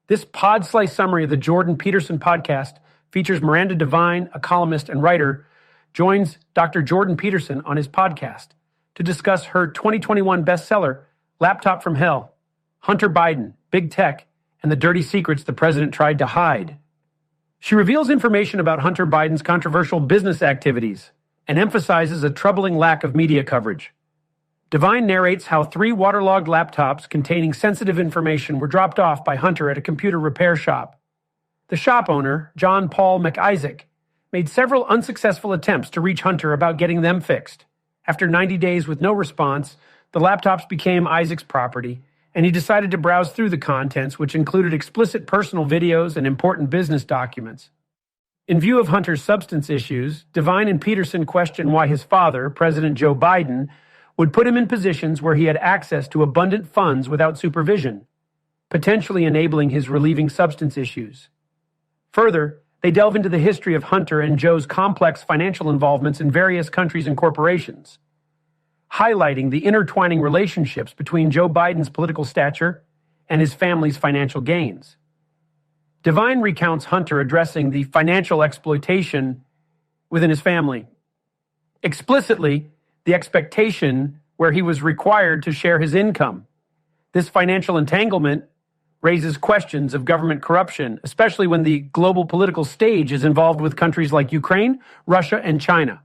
This pod-slice summary of the Jordan Peterson podcast features Miranda Devine, a columnist and writer, joins Dr. Jordan Peterson on his podcast to discuss her 2021 bestseller, Laptop from Hell, Hunter Biden, Big Tech, and the Dirty Secrets the President Tried to Hide. She reveals information about Hunter Biden's controversial business activities and emphasizes a troubling lack of media coverage. Devine narrates how 3 waterlogged laptops containing sensitive information were dropped off by Hunter at a computer repair shop. The shop owner, John Paul McIsaac, made several unsuccessful attempts to reach Hunter about getting them fixed. After 90 days with no response, the laptops became Isaac's property, and he decided to browse through the contents, which included explicit personal videos and important business documents. In view of Hunter's substance issues, Devine and Peterson question why his father, President Joe Biden, would put him in positions where he had access to abundant funds without supervision, potentially enabling his relieving substance issues. Further, they delve into the history of Hunter and Joe's complex financial involvements in various countries and corporations, highlighting the intertwining relationships between Joe Biden's political stature and his family's financial gains. Devine recounts Hunter addressing the financial exploitation within his family. Explicitly, the expectation where he was required to share his income. This financial entanglement raises questions of government corruption, especially when the global political stage is involved with countries like Ukraine, Russia, and China.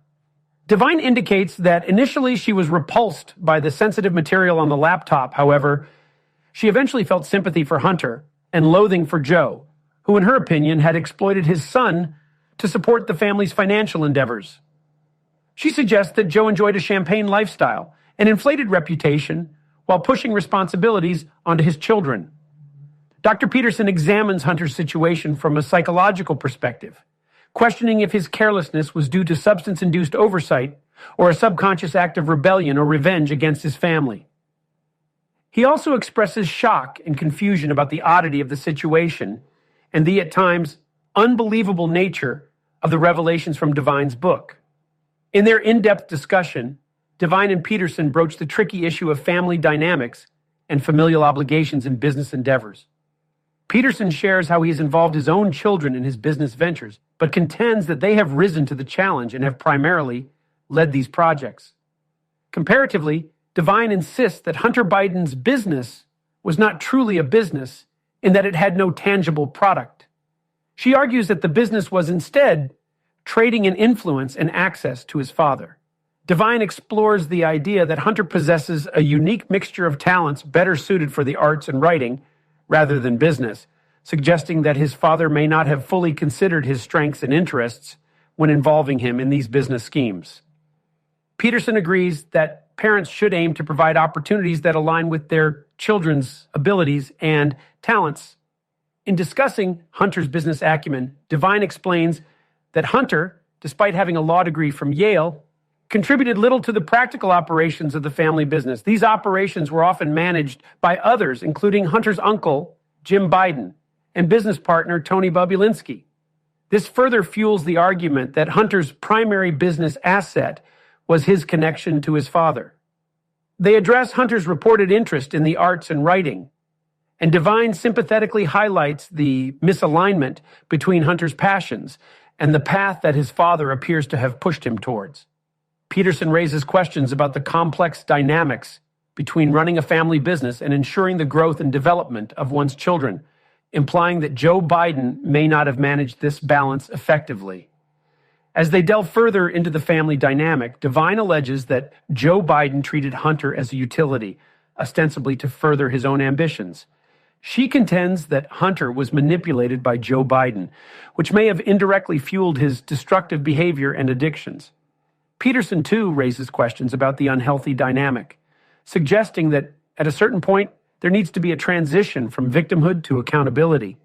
Devine indicates that initially she was repulsed by the sensitive material on the laptop. However, she eventually felt sympathy for Hunter and loathing for Joe, who in her opinion had exploited his son to support the family's financial endeavors. She suggests that Joe enjoyed a champagne lifestyle, an inflated reputation, while pushing responsibilities onto his children. Dr. Peterson examines Hunter's situation from a psychological perspective, questioning if his carelessness was due to substance-induced oversight or a subconscious act of rebellion or revenge against his family. He also expresses shock and confusion about the oddity of the situation and the, at times, unbelievable nature of the revelations from Devine's book. In their in-depth discussion, Devine and Peterson broach the tricky issue of family dynamics and familial obligations in business endeavors. Peterson shares how he has involved his own children in his business ventures, but contends that they have risen to the challenge and have primarily led these projects. Comparatively, Devine insists that Hunter Biden's business was not truly a business in that it had no tangible product. She argues that the business was instead trading in influence and access to his father. Devine explores the idea that Hunter possesses a unique mixture of talents better suited for the arts and writing rather than business, suggesting that his father may not have fully considered his strengths and interests when involving him in these business schemes. Peterson agrees that parents should aim to provide opportunities that align with their children's abilities and talents. In discussing Hunter's business acumen, Devine explains that Hunter, despite having a law degree from Yale, contributed little to the practical operations of the family business. These operations were often managed by others, including Hunter's uncle, Jim Biden, and business partner, Tony Bobulinski. This further fuels the argument that Hunter's primary business asset was his connection to his father. They address Hunter's reported interest in the arts and writing, and Devine sympathetically highlights the misalignment between Hunter's passions and the path that his father appears to have pushed him towards. Peterson raises questions about the complex dynamics between running a family business and ensuring the growth and development of one's children, implying that Joe Biden may not have managed this balance effectively. As they delve further into the family dynamic, Devine alleges that Joe Biden treated Hunter as a utility, ostensibly to further his own ambitions. She contends that Hunter was manipulated by Joe Biden, which may have indirectly fueled his destructive behavior and addictions. Peterson, too, raises questions about the unhealthy dynamic, suggesting that at a certain point, there needs to be a transition from victimhood to accountability.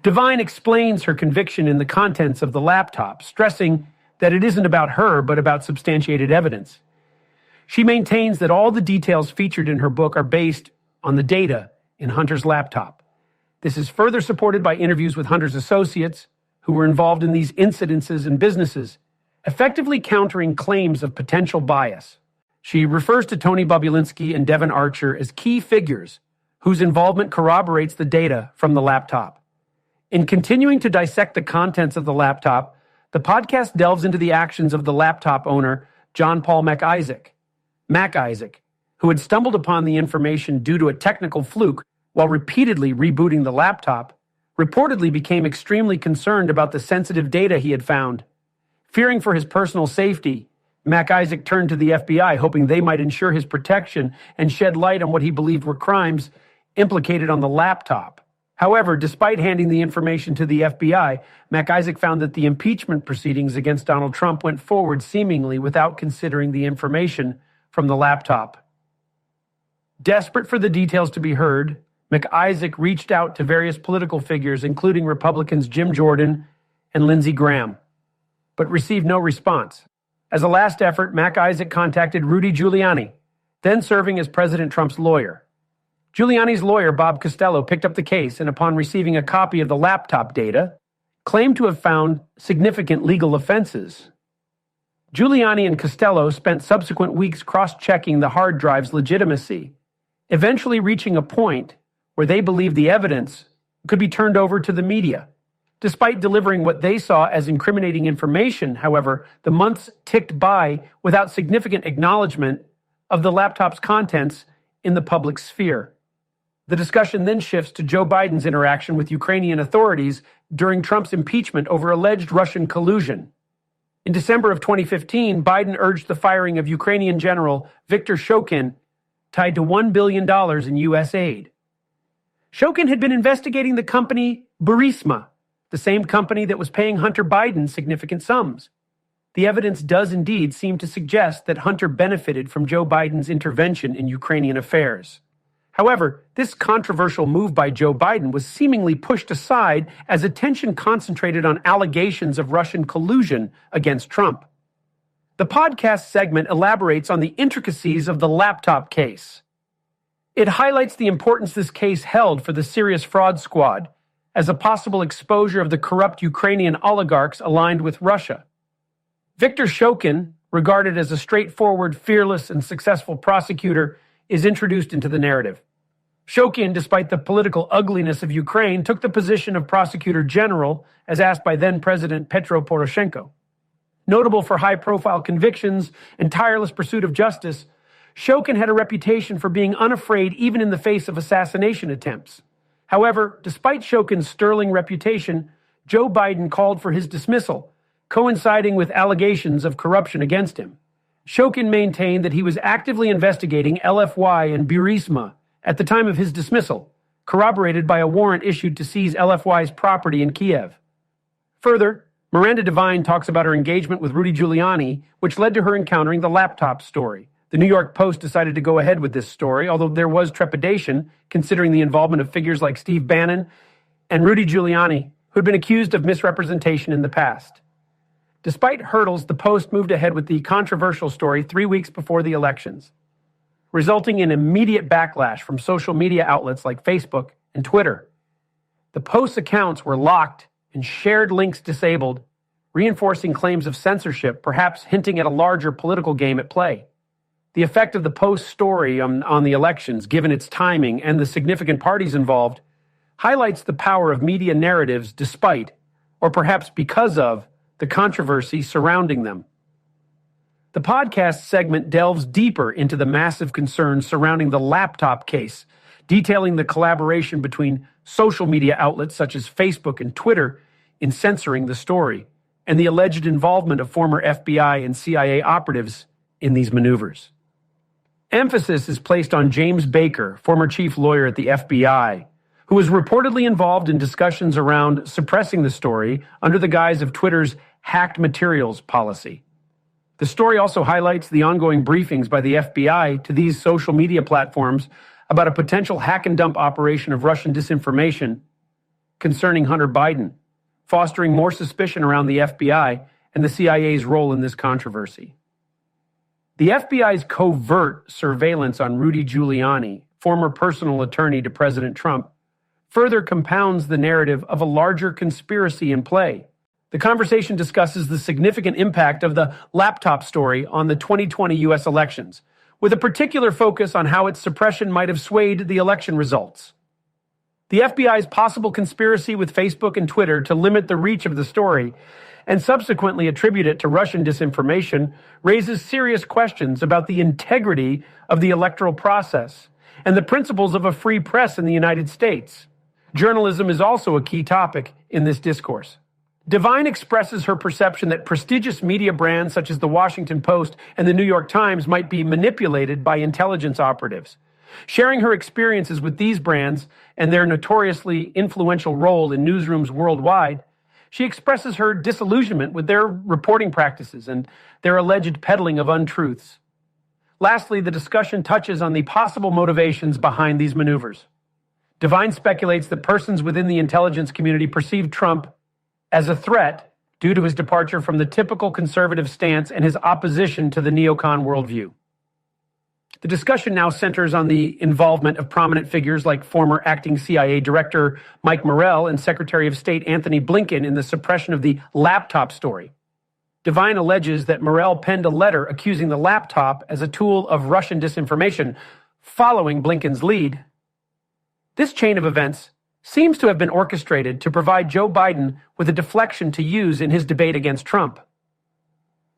Devine explains her conviction in the contents of the laptop, stressing that it isn't about her, but about substantiated evidence. She maintains that all the details featured in her book are based on the data in Hunter's laptop. This is further supported by interviews with Hunter's associates who were involved in these incidences and businesses, effectively countering claims of potential bias. She refers to Tony Bobulinski and Devin Archer as key figures whose involvement corroborates the data from the laptop. In continuing to dissect the contents of the laptop, the podcast delves into the actions of the laptop owner, John Paul Mac Isaac, who had stumbled upon the information due to a technical fluke while repeatedly rebooting the laptop, reportedly became extremely concerned about the sensitive data he had found. Fearing for his personal safety, Mac Isaac turned to the FBI, hoping they might ensure his protection and shed light on what he believed were crimes implicated on the laptop. However, despite handing the information to the FBI, Mac Isaac found that the impeachment proceedings against Donald Trump went forward seemingly without considering the information from the laptop. Desperate for the details to be heard, Mac Isaac reached out to various political figures, including Republicans Jim Jordan and Lindsey Graham, but received no response. As a last effort, Mac Isaac contacted Rudy Giuliani, then serving as President Trump's lawyer. Giuliani's lawyer, Bob Costello, picked up the case and, upon receiving a copy of the laptop data, claimed to have found significant legal offenses. Giuliani and Costello spent subsequent weeks cross-checking the hard drive's legitimacy, eventually reaching a point where they believed the evidence could be turned over to the media. Despite delivering what they saw as incriminating information, however, the months ticked by without significant acknowledgement of the laptop's contents in the public sphere. The discussion then shifts to Joe Biden's interaction with Ukrainian authorities during Trump's impeachment over alleged Russian collusion. In December of 2015, Biden urged the firing of Ukrainian General Viktor Shokin, tied to $1 billion in U.S. aid. Shokin had been investigating the company Burisma, the same company that was paying Hunter Biden significant sums. The evidence does indeed seem to suggest that Hunter benefited from Joe Biden's intervention in Ukrainian affairs. However, this controversial move by Joe Biden was seemingly pushed aside as attention concentrated on allegations of Russian collusion against Trump. The podcast segment elaborates on the intricacies of the laptop case. It highlights the importance this case held for the Serious Fraud Squad as a possible exposure of the corrupt Ukrainian oligarchs aligned with Russia. Viktor Shokin, regarded as a straightforward, fearless, and successful prosecutor, is introduced into the narrative. Shokin, despite the political ugliness of Ukraine, took the position of prosecutor general as asked by then-President Petro Poroshenko. Notable for high-profile convictions and tireless pursuit of justice, Shokin had a reputation for being unafraid even in the face of assassination attempts. However, despite Shokin's sterling reputation, Joe Biden called for his dismissal, coinciding with allegations of corruption against him. Shokin maintained that he was actively investigating LFY and Burisma at the time of his dismissal, corroborated by a warrant issued to seize LFY's property in Kiev. Further, Miranda Devine talks about her engagement with Rudy Giuliani, which led to her encountering the laptop story. The New York Post decided to go ahead with this story, although there was trepidation considering the involvement of figures like Steve Bannon and Rudy Giuliani, who had been accused of misrepresentation in the past. Despite hurdles, the Post moved ahead with the controversial story 3 weeks before the elections, resulting in immediate backlash from social media outlets like Facebook and Twitter. The Post's accounts were locked and shared links disabled, reinforcing claims of censorship, perhaps hinting at a larger political game at play. The effect of the Post story on the elections, given its timing and the significant parties involved, highlights the power of media narratives despite, or perhaps because of, the controversy surrounding them. The podcast segment delves deeper into the massive concerns surrounding the laptop case, detailing the collaboration between social media outlets such as Facebook and Twitter in censoring the story, and the alleged involvement of former FBI and CIA operatives in these maneuvers. Emphasis is placed on James Baker, former chief lawyer at the FBI, who was reportedly involved in discussions around suppressing the story under the guise of Twitter's hacked materials policy. The story also highlights the ongoing briefings by the FBI to these social media platforms about a potential hack and dump operation of Russian disinformation concerning Hunter Biden, fostering more suspicion around the FBI and the CIA's role in this controversy. The FBI's covert surveillance on Rudy Giuliani, former personal attorney to President Trump, further compounds the narrative of a larger conspiracy in play. The conversation discusses the significant impact of the laptop story on the 2020 U.S. elections, with a particular focus on how its suppression might have swayed the election results. The FBI's possible conspiracy with Facebook and Twitter to limit the reach of the story and subsequently attribute it to Russian disinformation raises serious questions about the integrity of the electoral process and the principles of a free press in the United States. Journalism is also a key topic in this discourse. Devine expresses her perception that prestigious media brands such as the Washington Post and the New York Times might be manipulated by intelligence operatives. Sharing her experiences with these brands and their notoriously influential role in newsrooms worldwide, she expresses her disillusionment with their reporting practices and their alleged peddling of untruths. Lastly, the discussion touches on the possible motivations behind these maneuvers. Devine speculates that persons within the intelligence community perceive Trump as a threat due to his departure from the typical conservative stance and his opposition to the neocon worldview. The discussion now centers on the involvement of prominent figures like former acting CIA Director Mike Morell and Secretary of State Anthony Blinken in the suppression of the laptop story. Devine alleges that Morell penned a letter accusing the laptop as a tool of Russian disinformation following Blinken's lead. This chain of events seems to have been orchestrated to provide Joe Biden with a deflection to use in his debate against Trump.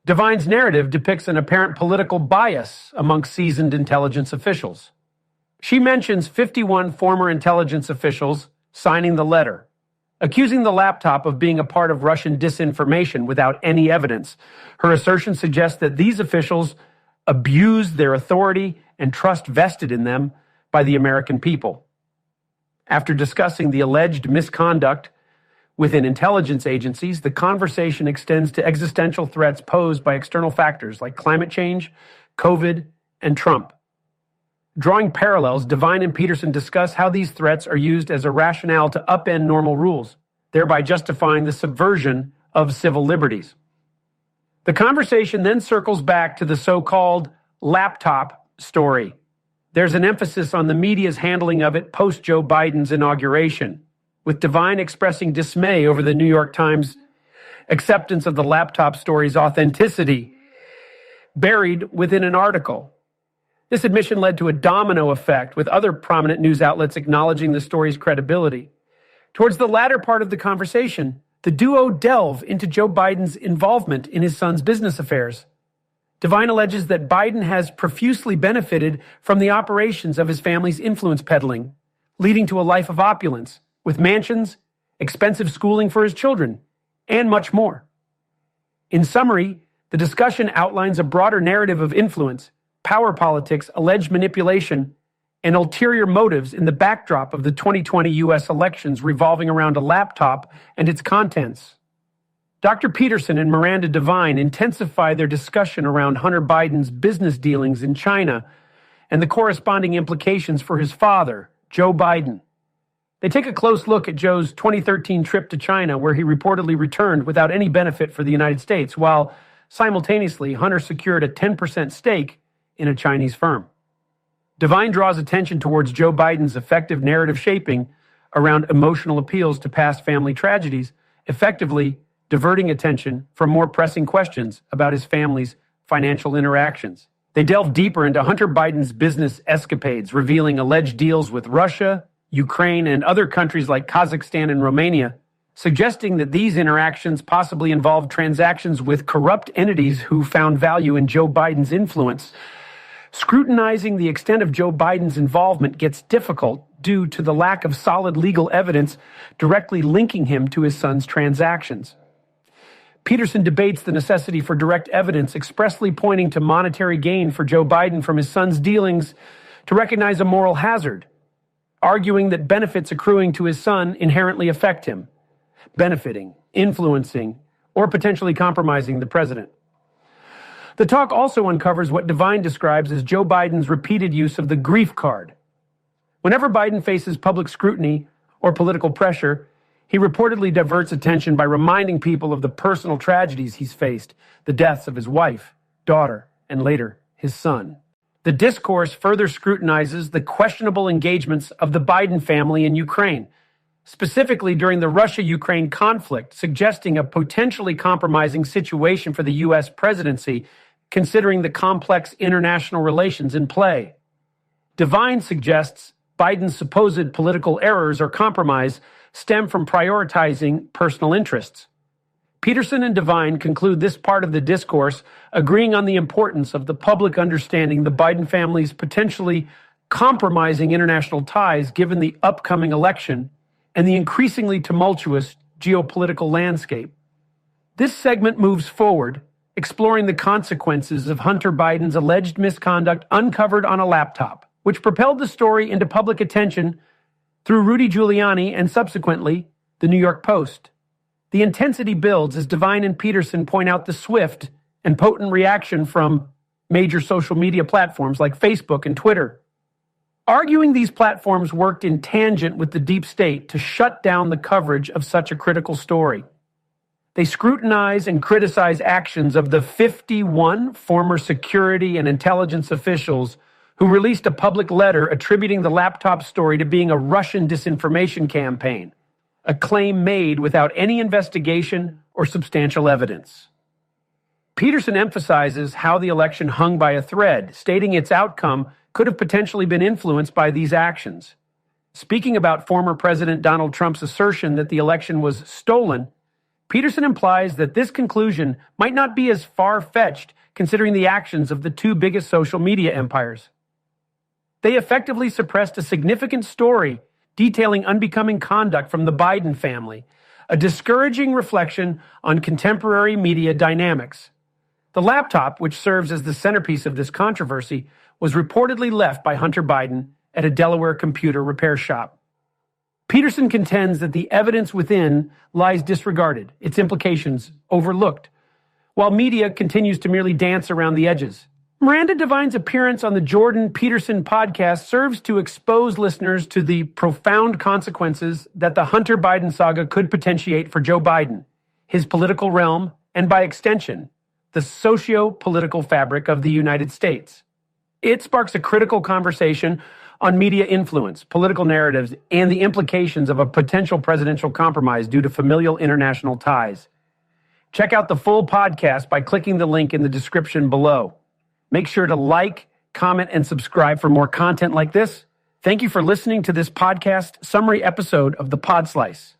Devine's narrative depicts an apparent political bias among seasoned intelligence officials. She mentions 51 former intelligence officials signing the letter, accusing the laptop of being a part of Russian disinformation without any evidence. Her assertion suggests that these officials abused their authority and trust vested in them by the American people. After discussing the alleged misconduct within intelligence agencies, the conversation extends to existential threats posed by external factors like climate change, COVID, and Trump. Drawing parallels, Devine and Peterson discuss how these threats are used as a rationale to upend normal rules, thereby justifying the subversion of civil liberties. The conversation then circles back to the so-called laptop story. There's an emphasis on the media's handling of it post-Joe Biden's inauguration, with Devine expressing dismay over the New York Times acceptance of the laptop story's authenticity buried within an article. This admission led to a domino effect, with other prominent news outlets acknowledging the story's credibility. Towards the latter part of the conversation, the duo delve into Joe Biden's involvement in his son's business affairs. Devine alleges that Biden has profusely benefited from the operations of his family's influence peddling, leading to a life of opulence, with mansions, expensive schooling for his children, and much more. In summary, the discussion outlines a broader narrative of influence, power politics, alleged manipulation, and ulterior motives in the backdrop of the 2020 U.S. elections revolving around a laptop and its contents. Dr. Peterson and Miranda Devine intensify their discussion around Hunter Biden's business dealings in China and the corresponding implications for his father, Joe Biden. They take a close look at Joe's 2013 trip to China, where he reportedly returned without any benefit for the United States, while simultaneously Hunter secured a 10% stake in a Chinese firm. Devine draws attention towards Joe Biden's effective narrative shaping around emotional appeals to past family tragedies, effectively diverting attention from more pressing questions about his family's financial interactions. They delve deeper into Hunter Biden's business escapades, revealing alleged deals with Russia, Ukraine, and other countries like Kazakhstan and Romania, suggesting that these interactions possibly involved transactions with corrupt entities who found value in Joe Biden's influence. Scrutinizing the extent of Joe Biden's involvement gets difficult due to the lack of solid legal evidence directly linking him to his son's transactions. Peterson debates the necessity for direct evidence, expressly pointing to monetary gain for Joe Biden from his son's dealings to recognize a moral hazard, arguing that benefits accruing to his son inherently affect him, benefiting, influencing, or potentially compromising the president. The talk also uncovers what Devine describes as Joe Biden's repeated use of the grief card. Whenever Biden faces public scrutiny or political pressure, he reportedly diverts attention by reminding people of the personal tragedies he's faced, the deaths of his wife, daughter, and later, his son. The discourse further scrutinizes the questionable engagements of the Biden family in Ukraine, specifically during the Russia-Ukraine conflict, suggesting a potentially compromising situation for the U.S. presidency considering the complex international relations in play. Devine suggests Biden's supposed political errors or compromise stem from prioritizing personal interests. Peterson and Devine conclude this part of the discourse agreeing on the importance of the public understanding the Biden family's potentially compromising international ties given the upcoming election and the increasingly tumultuous geopolitical landscape. This segment moves forward, exploring the consequences of Hunter Biden's alleged misconduct uncovered on a laptop, which propelled the story into public attention through Rudy Giuliani and subsequently the New York Post. The intensity builds as Devine and Peterson point out the swift and potent reaction from major social media platforms like Facebook and Twitter, arguing these platforms worked in tangent with the deep state to shut down the coverage of such a critical story. They scrutinize and criticize actions of the 51 former security and intelligence officials who released a public letter attributing the laptop story to being a Russian disinformation campaign, a claim made without any investigation or substantial evidence. Peterson emphasizes how the election hung by a thread, stating its outcome could have potentially been influenced by these actions. Speaking about former President Donald Trump's assertion that the election was stolen, Peterson implies that this conclusion might not be as far-fetched considering the actions of the two biggest social media empires. They effectively suppressed a significant story detailing unbecoming conduct from the Biden family, a discouraging reflection on contemporary media dynamics. The laptop, which serves as the centerpiece of this controversy, was reportedly left by Hunter Biden at a Delaware computer repair shop. Peterson contends that the evidence within lies disregarded, its implications overlooked, while media continues to merely dance around the edges. Miranda Devine's appearance on the Jordan Peterson podcast serves to expose listeners to the profound consequences that the Hunter Biden saga could potentiate for Joe Biden, his political realm, and by extension, the socio-political fabric of the United States. It sparks a critical conversation on media influence, political narratives, and the implications of a potential presidential compromise due to familial international ties. Check out the full podcast by clicking the link in the description below. Make sure to like, comment, and subscribe for more content like this. Thank you for listening to this podcast summary episode of The Pod Slice.